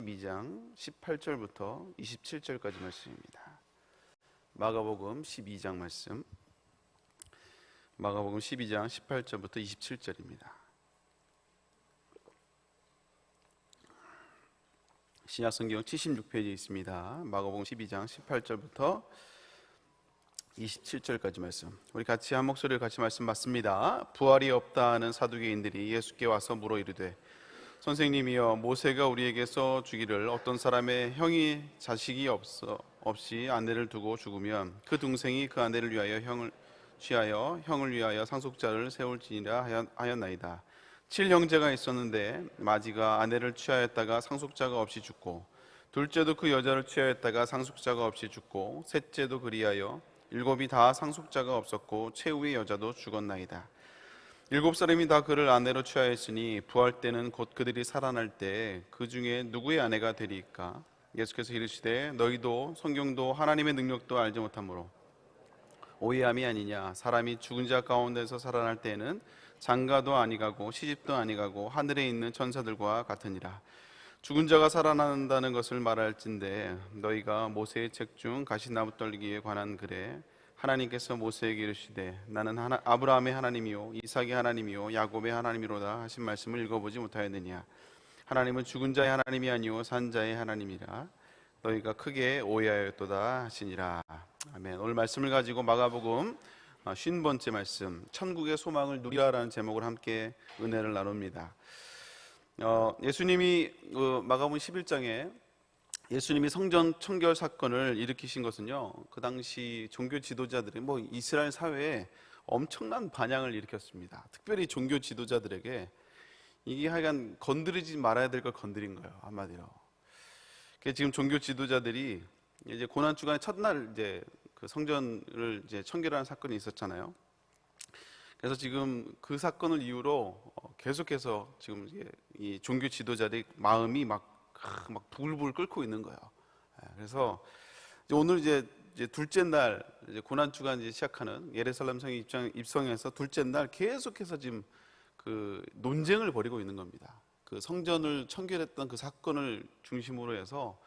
12장 18절부터 27절까지 말씀입니다. 마가복음 12장 말씀, 마가복음 12장 18절부터 27절입니다. 신약성경 76페이지에 있습니다. 마가복음 12장 18절부터 27절까지 말씀, 우리 같이 한 목소리를 같이 말씀 받습니다. 부활이 없다 하는 사두개인들이 예수께 와서 물어 이르되, 선생님이여, 모세가 우리에게서 주기를 어떤 사람의 형이 자식이 없이 아내를 두고 죽으면 그 동생이 그 아내를 위하여 형을 위하여 상속자를 세울지니라 하였나이다. 7형제가 있었는데 마지가 아내를 취하였다가 상속자가 없이 죽고, 둘째도 그 여자를 취하였다가 상속자가 없이 죽고, 셋째도 그리하여 7이 다 상속자가 없었고 최후의 여자도 죽었나이다. 7사람이 다 그를 아내로 취하였으니 부활 때는 곧 그들이 살아날 때 그 중에 누구의 아내가 되리이까? 예수께서 이르시되, 너희도 성경도 하나님의 능력도 알지 못하므로 오해함이 아니냐. 사람이 죽은 자 가운데서 살아날 때에는 장가도 아니가고 시집도 아니가고 하늘에 있는 천사들과 같으니라. 죽은 자가 살아난다는 것을 말할진대 너희가 모세의 책 중 가시나무 떨기에 관한 글에 하나님께서 모세에게 이르시되 나는 아브라함의 하나님이요 이삭의 하나님이요 야곱의 하나님이로다 하신 말씀을 읽어보지 못하였느냐. 하나님은 죽은 자의 하나님이 아니요 산 자의 하나님이라. 너희가 크게 오해하였도다 하시니라. 아멘. 오늘 말씀을 가지고 마가복음 50번째 말씀, 천국의 소망을 누리라라는 제목으로 함께 은혜를 나눕니다. 예수님이 마가복음 11장에 예수님이 성전 청결 사건을 일으키신 것은요, 그 당시 종교 지도자들이 이스라엘 사회에 엄청난 반향을 일으켰습니다. 특별히 종교 지도자들에게 이게 하여간 건드리지 말아야 될 걸 건드린 거예요, 한마디로. 지금 종교 지도자들이 이제 고난 주간의 첫날 이제 그 성전을 이제 청결하는 사건이 있었잖아요. 그래서 지금 그 사건을 이유로 계속해서 지금 이 종교 지도자들의 마음이 막 부글부글 끓고 있는 거예요. 그래서 오늘 이제 둘째 날 이제 고난 주간 이제 시작하는 예루살렘 성에 입성해서 둘째 날 계속해서 지금 그 논쟁을 벌이고 있는 겁니다. 그 성전을 청결했던 그 사건을 중심으로 해서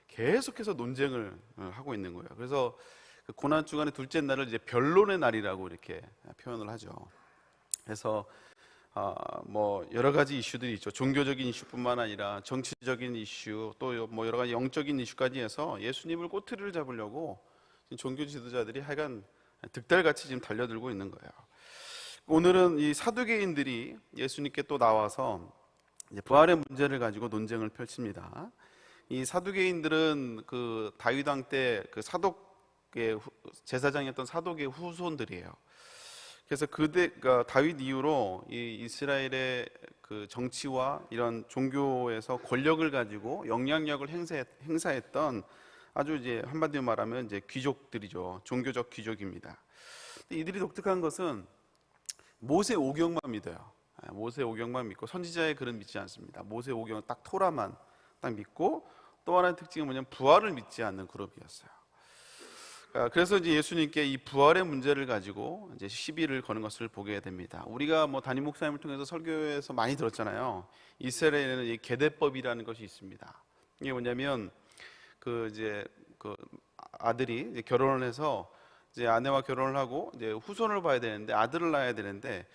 계속해서 논쟁을 하고 있는 거예요. 그래서 그 고난 주간의 둘째 날을 이제 변론의 날이라고 이렇게 표현을 하죠. 그래서 여러 가지 이슈들이 있죠. 종교적인 이슈뿐만 아니라 정치적인 이슈, 또 여러 가지 영적인 이슈까지 해서 예수님을 꼬투리를 잡으려고 종교 지도자들이 하여간 득달같이 지금 달려들고 있는 거예요. 오늘은 이 사두개인들이 예수님께 또 나와서 이제 부활의 문제를 가지고 논쟁을 펼칩니다. 이 사두개인들은 그 다윗 왕 때 그 사독의 제사장이었던 사독의 후손들이에요. 그래서 그러니까 다윗 이후로 이 이스라엘의 그 정치와 이런 종교에서 권력을 가지고 영향력을 행사했던 아주 이제 한마디로 말하면 이제 귀족들이죠. 종교적 귀족입니다. 이들이 독특한 것은 모세 오경만 믿어요. 모세 오경만 믿고 선지자의 글은 믿지 않습니다. 모세 오경은 딱 토라만 딱 믿고, 또 하나의 특징은 뭐냐면 부활을 믿지 않는 그룹이었어요. 그래서 이제 예수님께 이 부활의 문제를 가지고 이제 시비를 거는 것을 보게 됩니다. 우리가 담임 목사님을 통해서 설교에서 많이 들었잖아요. 이스라엘에는 이 계대법이라는 것이 있습니다. 이게 뭐냐면 그 아들이 이제 결혼을 해서 이제 아내와 결혼을 하고 이제 후손을 봐야 되는데, 아들을 낳아야 되는데,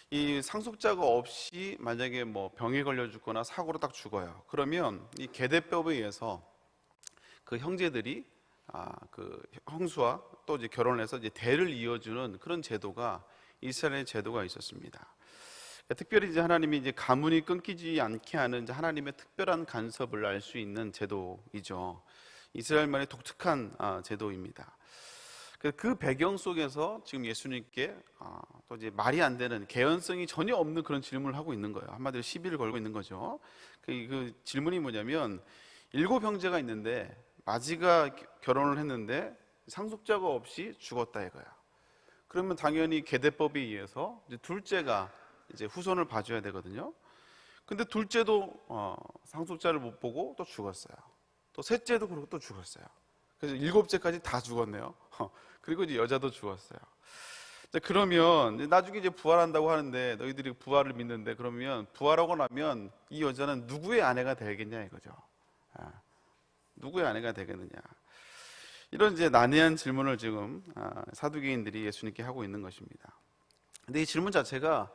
이 상속자가 없이 만약에 병에 걸려 죽거나 사고로 딱 죽어요. 그러면 이 계대법에 의해서 그 형제들이 그 형수와 또 이제 결혼을 해서 이제 대를 이어주는 그런 제도가 이스라엘의 제도가 있었습니다. 특별히 이제 하나님이 이제 가문이 끊기지 않게 하는 이제 하나님의 특별한 간섭을 알 수 있는 제도이죠. 이스라엘만의 독특한 제도입니다. 그 배경 속에서 지금 예수님께 또 이제 말이 안 되는, 개연성이 전혀 없는 그런 질문을 하고 있는 거예요. 한마디로 시비를 걸고 있는 거죠. 그 질문이 뭐냐면, 7형제가 있는데 마지가 결혼을 했는데 상속자가 없이 죽었다 이거야. 그러면 당연히 계대법에 의해서 이제 둘째가 이제 후손을 봐줘야 되거든요. 근데 둘째도 상속자를 못 보고 또 죽었어요. 또 셋째도 그러고 또 죽었어요. 그래서 7째까지 다 죽었네요. 그리고 이제 여자도 죽었어요. 그러면 나중에 이제 부활한다고 하는데, 너희들이 부활을 믿는데, 그러면 부활하고 나면 이 여자는 누구의 아내가 되겠냐 이거죠. 누구의 아내가 되겠느냐? 이런 이제 난해한 질문을 지금 사두개인들이 예수님께 하고 있는 것입니다. 근데 이 질문 자체가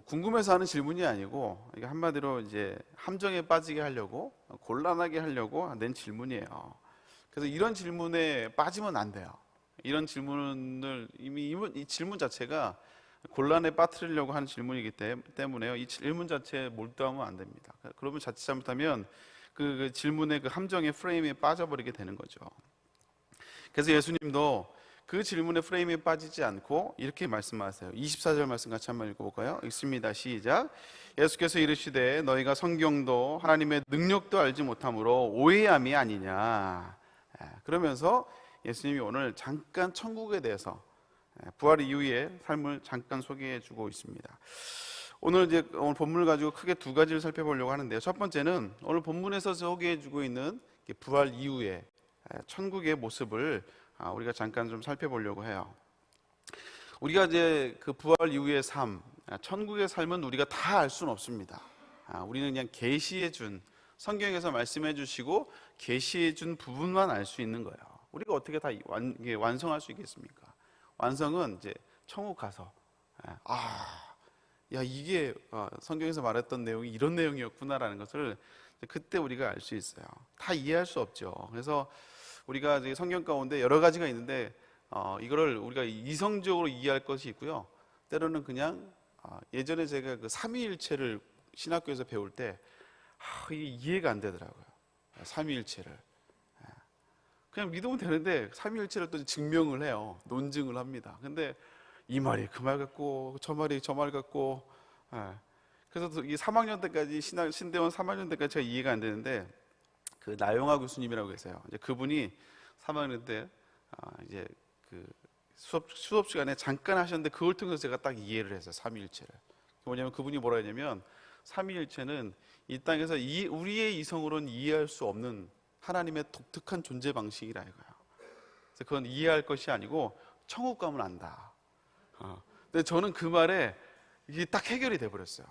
궁금해서 하는 질문이 아니고 이게 한마디로 이제 함정에 빠지게 하려고 곤란하게 하려고 낸 질문이에요. 그래서 이런 질문에 빠지면 안 돼요. 이런 질문을 이미 이 질문 자체가 곤란에 빠뜨리려고 하는 질문이기 때문에요. 이 질문 자체에 몰두하면 안 됩니다. 그러면 자칫 잘못하면 그 질문의 그 함정의 프레임에 빠져버리게 되는 거죠. 그래서 예수님도 그 질문의 프레임에 빠지지 않고 이렇게 말씀하세요. 24절 말씀 같이 한번 읽어볼까요? 읽습니다. 시작. 예수께서 이르시되 너희가 성경도 하나님의 능력도 알지 못함으로 오해함이 아니냐. 그러면서 예수님이 오늘 잠깐 천국에 대해서 부활 이후의 삶을 잠깐 소개해 주고 있습니다. 오늘 본문을 가지고 크게 두 가지를 살펴보려고 하는데요. 첫 번째는 오늘 본문에서 소개해 주고 있는 부활 이후의 천국의 모습을 우리가 잠깐 좀 살펴보려고 해요. 우리가 이제 그 부활 이후의 삶, 천국의 삶은 우리가 다 알 수는 없습니다. 우리는 그냥 계시해 준, 성경에서 말씀해 주시고 계시해 준 부분만 알 수 있는 거예요. 우리가 어떻게 다 완성할 수 있겠습니까? 완성은 이제 천국 가서 이게 성경에서 말했던 내용이 이런 내용이었구나라는 것을 그때 우리가 알 수 있어요. 다 이해할 수 없죠. 그래서 우리가 이제 성경 가운데 여러 가지가 있는데 이거를 우리가 이성적으로 이해할 것이 있고요. 때로는 그냥 예전에 제가 그 삼위일체를 신학교에서 배울 때 이게 이해가 안 되더라고요. 삼위일체를 그냥 믿으면 되는데 삼위일체를 또 증명을 해요. 논증을 합니다. 근데 이 말이 그 말 같고 저 말이 저 말 같고 그래서 이 3학년 때까지 신대원 3학년 때까지 제가 이해가 안 되는데 그 나영아 교수님이라고 계세요. 이제 그분이 3학년 때 이제 그 수업 시간에 잠깐 하셨는데 그걸 통해서 제가 딱 이해를 했어요. 삼위일체를. 뭐냐면 그분이 뭐라 했냐면 삼위일체는 이 땅에서 우리의 이성으로는 이해할 수 없는 하나님의 독특한 존재 방식이라 이거예요. 그래서 그건 이해할 것이 아니고 천국 가면 안다. 근데 저는 그 말에 이게 딱 해결이 돼 버렸어요.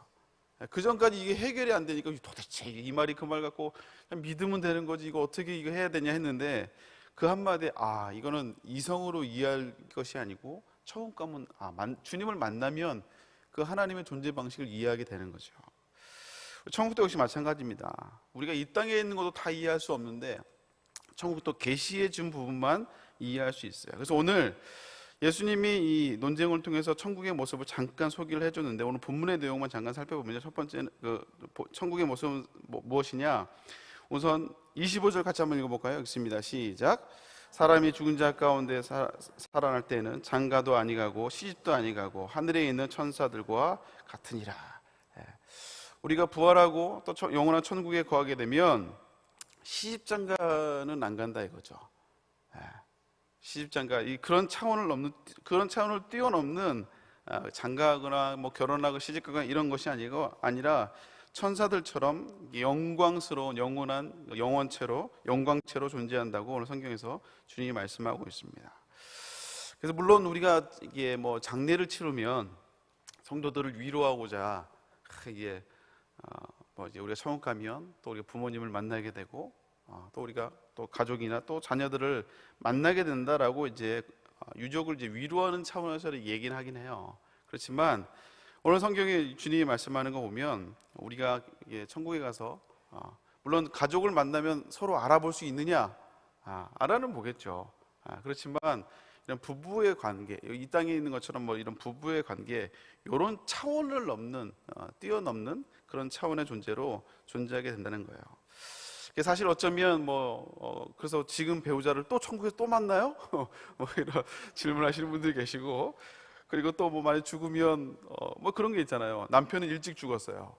그 전까지 이게 해결이 안 되니까 도대체 이 말이 그 말 같고 그냥 믿으면 되는 거지 이거 어떻게 이거 해야 되냐 했는데 그 한마디에 이거는 이성으로 이해할 것이 아니고 천국 가면 주님을 만나면 그 하나님의 존재 방식을 이해하게 되는 거죠. 천국도 역시 마찬가지입니다. 우리가 이 땅에 있는 것도 다 이해할 수 없는데 천국도 계시해 준 부분만 이해할 수 있어요. 그래서 오늘 예수님이 이 논쟁을 통해서 천국의 모습을 잠깐 소개를 해줬는데 오늘 본문의 내용만 잠깐 살펴보면 첫 번째는 천국의 모습은 무엇이냐? 우선 25절 같이 한번 읽어볼까요? 읽습니다. 시작. 사람이 죽은 자 가운데 살아날 때는 장가도 아니가고 시집도 아니가고 하늘에 있는 천사들과 같으니라. 우리가 부활하고 또 영원한 천국에 거하게 되면 시집장가는 안 간다 이거죠. 시집장가 그런 차원을 뛰어넘는 장가하거나 뭐 결혼하고 시집가거나 이런 것이 아니라 천사들처럼 영광스러운 영원한 영광체로 존재한다고 오늘 성경에서 주님이 말씀하고 있습니다. 그래서 물론 우리가 이게 뭐 장례를 치르면 성도들을 위로하고자 이게 이제 우리가 천국 가면 또 우리가 부모님을 만나게 되고 또 우리가 또 가족이나 또 자녀들을 만나게 된다라고 이제 유족을 이제 위로하는 차원에서 얘기는 하긴 해요. 그렇지만 오늘 성경에 주님이 말씀하는 거 보면 우리가 천국에 가서 물론 가족을 만나면 서로 알아볼 수 있느냐? 알아는 보겠죠. 그렇지만 이런 부부의 관계, 이 땅에 있는 것처럼 뭐 이런 부부의 관계, 이런 차원을 뛰어넘는 그런 차원의 존재로 존재하게 된다는 거예요. 사실 어쩌면 그래서 지금 배우자를 또 천국에서 또 만나요? 이런 질문하시는 분들이 계시고, 그리고 또 만약 죽으면 그런 게 있잖아요. 남편은 일찍 죽었어요.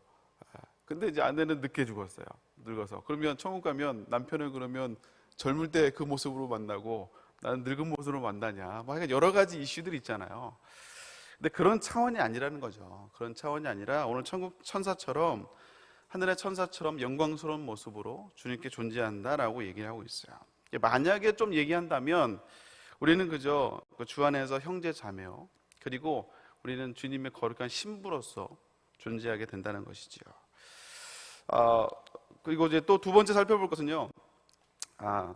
근데 이제 아내는 늦게 죽었어요. 늙어서. 그러면 천국 가면 남편은 그러면 젊을 때 그 모습으로 만나고 나는 늙은 모습으로 만나냐? 여러 가지 이슈들이 있잖아요. 근데 그런 차원이 아니라는 거죠. 그런 차원이 아니라 오늘 천국 천사처럼 하늘의 천사처럼 영광스러운 모습으로 주님께 존재한다라고 얘기를 하고 있어요. 만약에 좀 얘기한다면 우리는 그저 주 안에서 형제 자매요. 그리고 우리는 주님의 거룩한 신부로서 존재하게 된다는 것이지요. 그리고 이제 또 두 번째 살펴볼 것은요,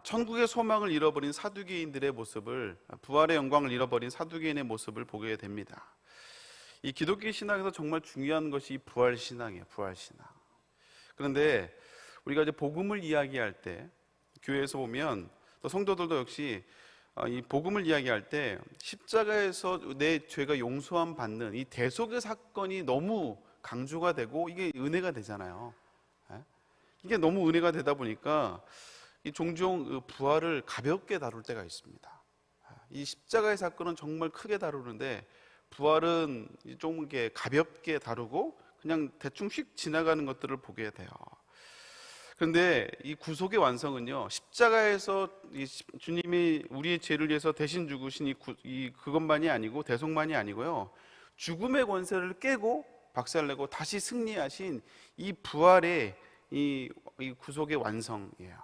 천국의 소망을 잃어버린 사두개인들의 모습을, 부활의 영광을 잃어버린 사두개인의 모습을 보게 됩니다. 이 기독교 신앙에서 정말 중요한 것이 부활 신앙이에요. 부활 신앙. 그런데 우리가 이제 복음을 이야기할 때, 교회에서 보면 또 성도들도 역시 이 복음을 이야기할 때 십자가에서 내 죄가 용서함 받는 이 대속의 사건이 너무 강조가 되고 이게 은혜가 되잖아요. 이게 너무 은혜가 되다 보니까 이 종종 부활을 가볍게 다룰 때가 있습니다. 이 십자가의 사건은 정말 크게 다루는데 부활은 좀 이렇게 가볍게 다루고 그냥 대충 휙 지나가는 것들을 보게 돼요. 그런데 이 구속의 완성은요, 십자가에서 주님이 우리의 죄를 위해서 대신 죽으신 그것만이 아니고 대속만이 아니고요, 죽음의 권세를 깨고 박살내고 다시 승리하신 이 부활의 이 구속의 완성이에요.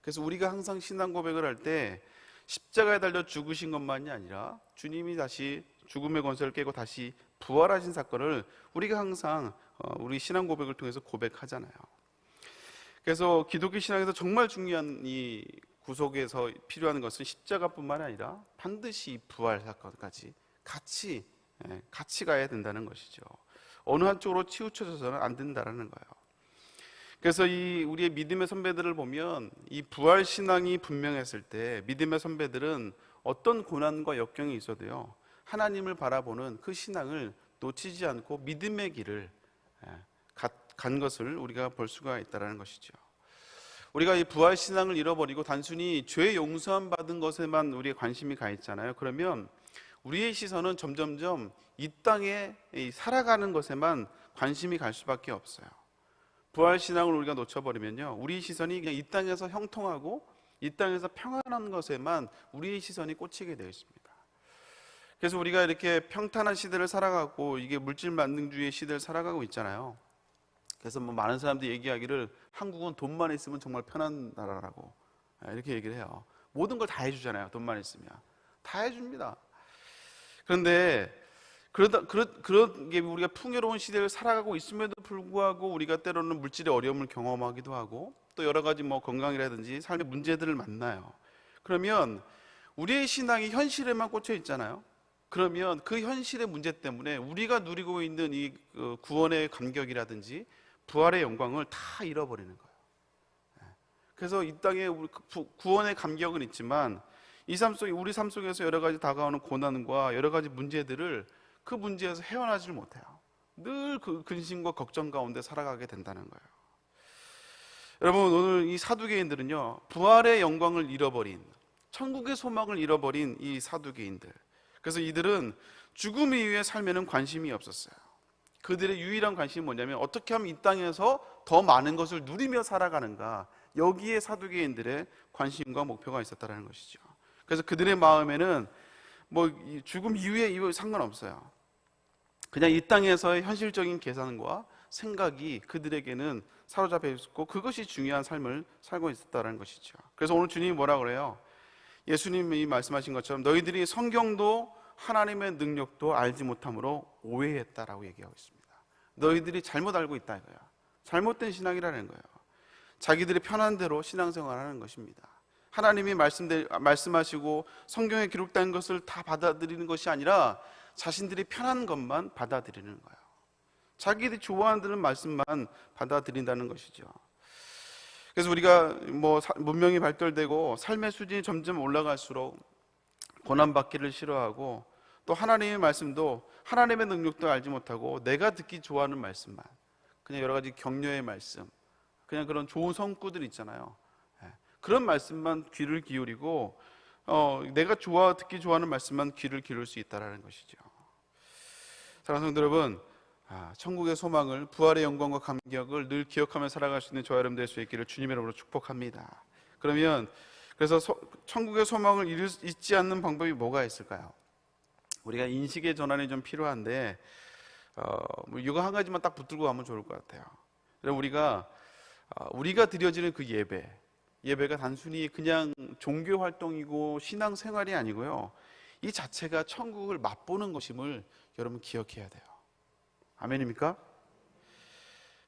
그래서 우리가 항상 신앙 고백을 할 때 십자가에 달려 죽으신 것만이 아니라 주님이 다시 죽음의 권세를 깨고 다시 부활하신 사건을 우리가 항상 우리 신앙 고백을 통해서 고백하잖아요. 그래서 기독교 신앙에서 정말 중요한 이 구속에서 필요한 것은 십자가뿐만 아니라 반드시 부활 사건까지 같이 가야 된다는 것이죠. 어느 한쪽으로 치우쳐져서는 안 된다는 거예요. 그래서 우리의 믿음의 선배들을 보면 이 부활 신앙이 분명했을 때 믿음의 선배들은 어떤 고난과 역경이 있어도요, 하나님을 바라보는 그 신앙을 놓치지 않고 믿음의 길을 간 것을 우리가 볼 수가 있다는 것이죠. 우리가 이 부활 신앙을 잃어버리고 단순히 죄 용서함 받은 것에만 우리의 관심이 가 있잖아요. 그러면 우리의 시선은 점점점 이 땅에 살아가는 것에만 관심이 갈 수밖에 없어요. 부활 신앙을 우리가 놓쳐버리면요, 우리 시선이 그냥 이 땅에서 형통하고 이 땅에서 평안한 것에만 우리의 시선이 꽂히게 되어 있습니다. 그래서 우리가 이렇게 평탄한 시대를 살아가고 이게 물질 만능주의 시대를 살아가고 있잖아요. 그래서 뭐 많은 사람들이 얘기하기를 한국은 돈만 있으면 정말 편한 나라라고 이렇게 얘기를 해요. 모든 걸 다 해주잖아요. 돈만 있으면 다 해줍니다. 그런데 그런 게 우리가 풍요로운 시대를 살아가고 있음에도 불구하고 우리가 때로는 물질의 어려움을 경험하기도 하고 또 여러 가지 뭐 건강이라든지 삶의 문제들을 만나요. 그러면 우리의 신앙이 현실에만 꽂혀 있잖아요. 그러면 그 현실의 문제 때문에 우리가 누리고 있는 이 구원의 감격이라든지 부활의 영광을 다 잃어버리는 거예요. 그래서 이 땅에 구원의 감격은 있지만 우리 삶 속에서 여러 가지 다가오는 고난과 여러 가지 문제들을 그 문제에서 헤어나질 못해요. 늘 그 근심과 걱정 가운데 살아가게 된다는 거예요. 여러분, 오늘 이 사두개인들은요, 부활의 영광을 잃어버린, 천국의 소망을 잃어버린 이 사두개인들. 그래서 이들은 죽음 이후의 삶에는 관심이 없었어요. 그들의 유일한 관심이 뭐냐면 어떻게 하면 이 땅에서 더 많은 것을 누리며 살아가는가, 여기에 사두개인들의 관심과 목표가 있었다는 것이죠. 그래서 그들의 마음에는 뭐 죽음 이후에 이거 상관없어요. 그냥 이 땅에서의 현실적인 계산과 생각이 그들에게는 사로잡혀 있었고 그것이 중요한 삶을 살고 있었다는 것이죠. 그래서 오늘 주님이 뭐라 그래요? 예수님이 말씀하신 것처럼 너희들이 성경도 하나님의 능력도 알지 못함으로 오해했다라고 얘기하고 있습니다. 너희들이 잘못 알고 있다 이거야. 잘못된 신앙이라는 거예요. 자기들이 편한 대로 신앙생활하는 것입니다. 하나님이 말씀하시고 성경에 기록된 것을 다 받아들이는 것이 아니라 자신들이 편한 것만 받아들이는 거예요. 자기들이 좋아하는 말씀만 받아들인다는 것이죠. 그래서 우리가 뭐 문명이 발달되고 삶의 수준이 점점 올라갈수록 고난받기를 싫어하고 또 하나님의 말씀도 하나님의 능력도 알지 못하고 내가 듣기 좋아하는 말씀만, 그냥 여러 가지 격려의 말씀, 그냥 그런 좋은 성구들 있잖아요. 그런 말씀만 귀를 기울이고 내가 듣기 좋아하는 말씀만 귀를 기울일 수 있다는 것이죠. 사랑하는 성도 여러분, 천국의 소망을, 부활의 영광과 감격을 늘 기억하며 살아갈 수 있는 저와 여러분 될 수 있기를 주님의 이름으로 축복합니다. 그래서 천국의 소망을 잊지 않는 방법이 뭐가 있을까요? 우리가 인식의 전환이 좀 필요한데 이거 한 가지만 딱 붙들고 가면 좋을 것 같아요. 우리가 드려지는 그 예배가 단순히 그냥 종교 활동이고 신앙 생활이 아니고요, 이 자체가 천국을 맛보는 것임을 여러분 기억해야 돼요. 아멘입니까?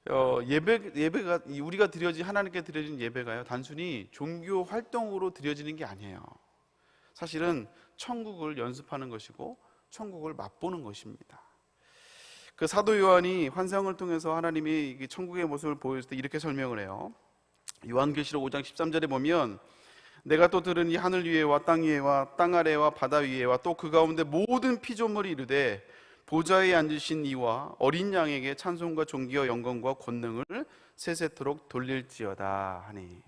예배가 우리가 하나님께 드려진 예배가요, 단순히 종교 활동으로 드려지는 게 아니에요. 사실은 천국을 연습하는 것이고 천국을 맛보는 것입니다. 그 사도 요한이 환상을 통해서 하나님이 천국의 모습을 보여줄 때 이렇게 설명을 해요. 요한계시록 5장 13절에 보면, 내가 또 들은 이 하늘 위에와 땅 위에와 땅 아래와 바다 위에와 또 그 가운데 모든 피조물이 이르되 보좌에 앉으신 이와 어린 양에게 찬송과 존귀와 영광과 권능을 세세토록 돌릴지어다 하니,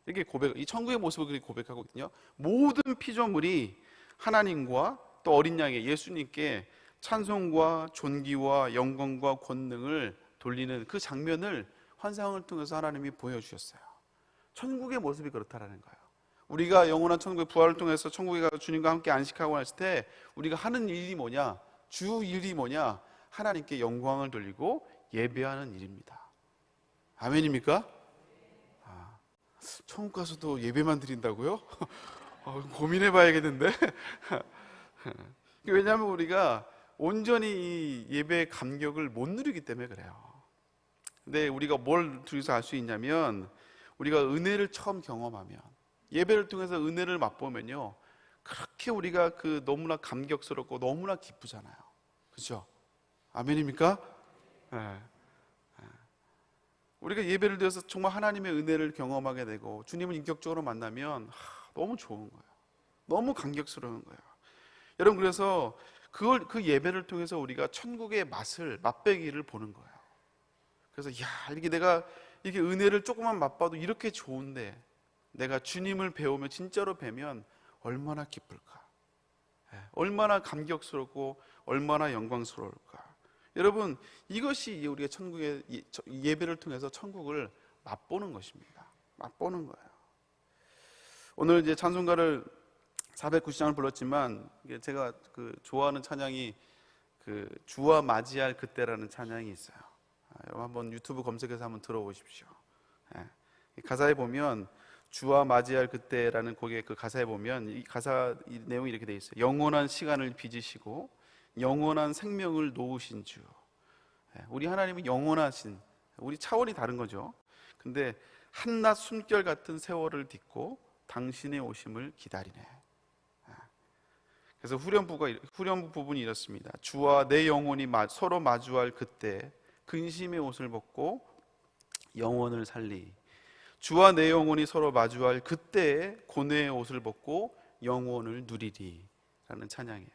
이렇게 이 천국의 모습을 그렇게 고백하고 있거든요. 모든 피조물이 하나님과 또 어린 양의 예수님께 찬송과 존귀와 영광과 권능을 돌리는 그 장면을 환상을 통해서 하나님이 보여주셨어요. 천국의 모습이 그렇다라는 거예요. 우리가 영원한 천국의 부활을 통해서 천국에 가서 주님과 함께 안식하고 했을 때 우리가 하는 일이 뭐냐? 주 일이 뭐냐? 하나님께 영광을 돌리고 예배하는 일입니다. 아멘입니까? 천국 가서도 예배만 드린다고요? 고민해 봐야겠는데. 왜냐하면 우리가 온전히 이 예배의 감격을 못 누리기 때문에 그래요. 근데 우리가 뭘 통해서 알 수 있냐면, 우리가 은혜를 처음 경험하면, 예배를 통해서 은혜를 맛보면요, 그렇게 우리가 너무나 감격스럽고 너무나 기쁘잖아요. 그렇죠? 아멘입니까? 네. 우리가 예배를 드려서 정말 하나님의 은혜를 경험하게 되고 주님을 인격적으로 만나면 너무 좋은 거예요. 너무 감격스러운 거예요. 여러분, 그래서 그 예배를 통해서 우리가 천국의 맛배기를 보는 거예요. 그래서 이게 내가 이게 은혜를 조금만 맛봐도 이렇게 좋은데, 내가 주님을 배우면, 진짜로 뵈면 얼마나 기쁠까, 얼마나 감격스럽고 얼마나 영광스러울까. 여러분, 이것이 우리가 천국의 예배를 통해서 천국을 맛보는 것입니다. 맛보는 거예요. 오늘 이제 찬송가를 490장을 불렀지만, 제가 좋아하는 찬양이 주와 맞이할 그때라는 찬양이 있어요. 한번 유튜브 검색해서 한번 들어보십시오. 가사에 보면 주와 맞이할 그때라는 곡의 그 가사에 보면 이 내용이 이렇게 돼 있어요. 영원한 시간을 빚으시고 영원한 생명을 놓으신 주. 우리 하나님은 영원하신, 우리 차원이 다른 거죠. 근데 한낮 숨결 같은 세월을 딛고 당신의 오심을 기다리네. 그래서 후렴부 부분이 이렇습니다. 주와 내 영혼이 서로 마주할 그때 근심의 옷을 벗고 영혼을 살리. 주와 내 영혼이 서로 마주할 그때에 고뇌의 옷을 벗고 영혼을 누리리 라는 찬양이에요.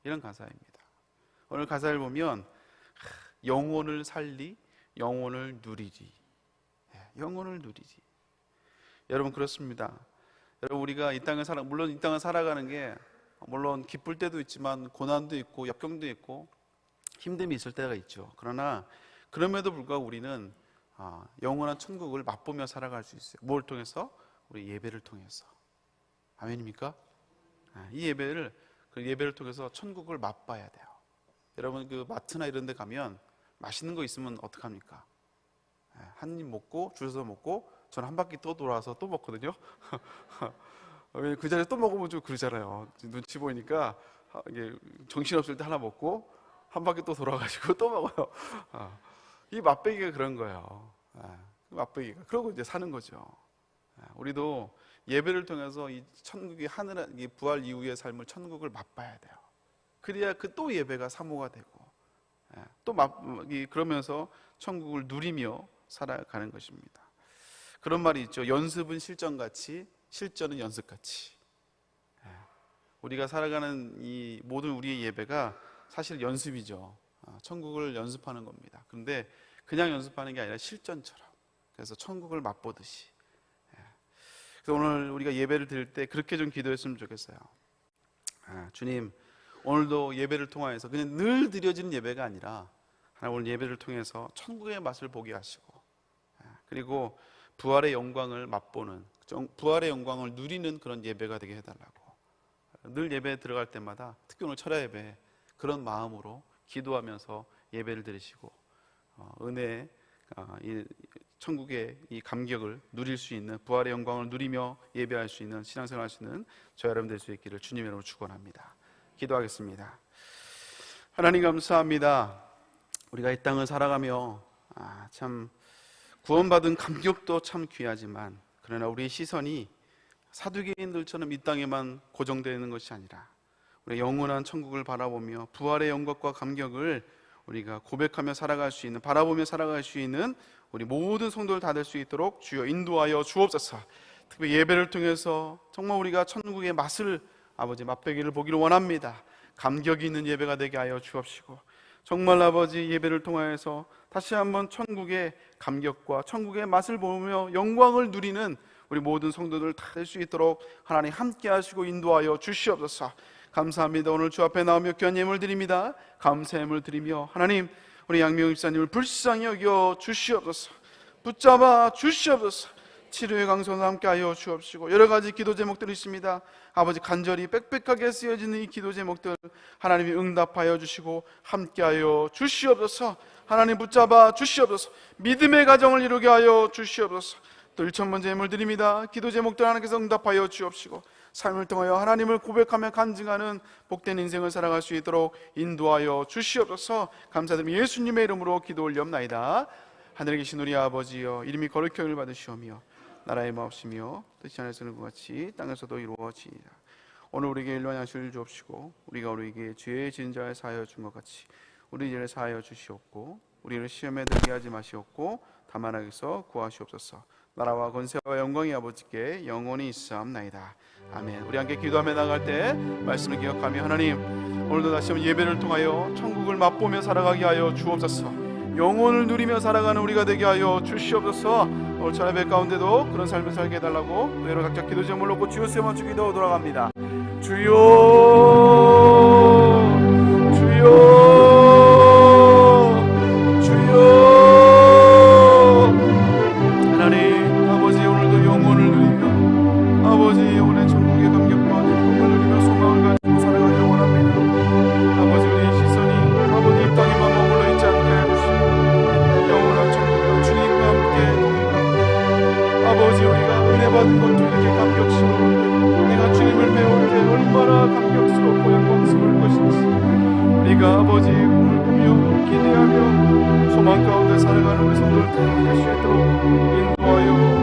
이런 가사입니다. 오늘 가사를 보면 영혼을 살리, 영혼을 누리리. 영혼을 누리리. 여러분, 그렇습니다. 여러분, 우리가 물론 이 땅을 살아가는 게 물론 기쁠 때도 있지만 고난도 있고 역경도 있고 힘듦이 있을 때가 있죠. 그러나 그럼에도 불구하고 우리는 영원한 천국을 맛보며 살아갈 수 있어요. 뭘 통해서? 우리 예배를 통해서. 아멘입니까? 이 예배를 통해서 천국을 맛봐야 돼요. 여러분, 마트나 이런 데 가면 맛있는 거 있으면 어떡합니까? 한 입 먹고 줄 서서 먹고, 저는 한 바퀴 또 돌아와서 또 먹거든요. 그 자리에 또 먹으면 좀 그러잖아요. 눈치 보이니까 이게 정신없을 때 하나 먹고 한 바퀴 또 돌아가지고 또 먹어요. 이 맛배기가 그런 거예요. 맛배기가. 그러고 이제 사는 거죠. 우리도 예배를 통해서 이 천국의 이 부활 이후의 삶을, 천국을 맛봐야 돼요. 그래야 또 예배가 사모가 되고, 그러면서 천국을 누리며 살아가는 것입니다. 그런 말이 있죠. 연습은 실전같이, 실전은 연습같이. 우리가 살아가는 이 모든 우리의 예배가 사실 연습이죠. 천국을 연습하는 겁니다. 그런데 그냥 연습하는 게 아니라 실전처럼, 그래서 천국을 맛보듯이. 그래서 오늘 우리가 예배를 드릴 때 그렇게 좀 기도했으면 좋겠어요. 주님, 오늘도 예배를 통하여서 그냥 늘 드려지는 예배가 아니라 오늘 예배를 통해서 천국의 맛을 보게 하시고, 그리고 부활의 영광을 맛보는, 부활의 영광을 누리는 그런 예배가 되게 해달라고. 늘 예배에 들어갈 때마다, 특히 오늘 철야 예배, 그런 마음으로 기도하면서 예배를 드리시고 은혜의 이 천국의 이 감격을 누릴 수 있는, 부활의 영광을 누리며 예배할 수 있는 신앙생활 할 수 있는 저 여러분 될 수 있기를 주님의 이름으로 축원합니다. 기도하겠습니다. 하나님, 감사합니다. 우리가 이 땅을 살아가며 참 구원받은 감격도 참 귀하지만 그러나 우리의 시선이 사두개인들처럼 이 땅에만 고정되어 있는 것이 아니라 우리 영원한 천국을 바라보며 부활의 영광과 감격을 우리가 고백하며 살아갈 수 있는, 바라보며 살아갈 수 있는 우리 모든 성도들 다 될 수 있도록 주여 인도하여 주옵소서. 특히 예배를 통해서 정말 우리가 천국의 맛을 아버지 맛보기를 보기를 원합니다. 감격이 있는 예배가 되게 하여 주옵시고 정말 아버지 예배를 통하여서 다시 한번 천국의 감격과 천국의 맛을 보며 영광을 누리는 우리 모든 성도들 다 될 수 있도록 하나님 함께 하시고 인도하여 주시옵소서. 감사합니다. 오늘 주 앞에 나오며 귀한 예물 드립니다. 감사의 예물 드리며 하나님 우리 양명 집사님을 불쌍히 여겨 주시옵소서. 붙잡아 주시옵소서. 치료의 강선을 함께하여 주옵시고 여러 가지 기도 제목들이 있습니다. 아버지 간절히 빽빽하게 쓰여지는 이 기도 제목들 하나님이 응답하여 주시고 함께하여 주시옵소서. 하나님 붙잡아 주시옵소서. 믿음의 가정을 이루게 하여 주시옵소서. 또 1,000번째 예물 드립니다. 기도 제목들 하나님께서 응답하여 주옵시고 삶을 통하여 하나님을 고백하며 간증하는 복된 인생을 살아갈 수 있도록 인도하여 주시옵소서. 감사드리며 예수님의 이름으로 기도 올리옵나이다. 하늘에 계신 우리 아버지여, 이름이 거룩히 여김을 받으시오며 나라의 마옵시며 뜻이 하늘에서는 것 같이 땅에서도 이루어지이다. 오늘 우리에게 일용할 양식을 주옵시고 우리가 우리에게 죄의 지은 자를 사하여 준 것 같이 우리 죄를 사하여 주시옵고 우리를 시험에 들게 하지 마시옵고 다만 악에서 구하시옵소서. 나라와 권세와 영광이 아버지께 영원히 있사옵나이다. 아멘. 우리 함께 기도하며 나갈 때 말씀을 기억하며 하나님 오늘도 다시 한번 예배를 통하여 천국을 맛보며 살아가게 하여 주옵소서. 영혼을 누리며 살아가는 우리가 되게 하여 주시옵소서. 오늘 찬양배 가운데도 그런 삶을 살게 해달라고 또 여러 각자 기도 제목을 놓고 주여 세워 주기도 돌아갑니다. 주여 주여 받은 것도 이렇게 감격스러운데 내가 주님을 배울 때 얼마나 감격스럽고 영광스러울 것인지 우리가 아버지 꿈을 꾸며 기대하며 소망 가운데 살아가는 우리 성도들 다 될 수 있도록 인도하여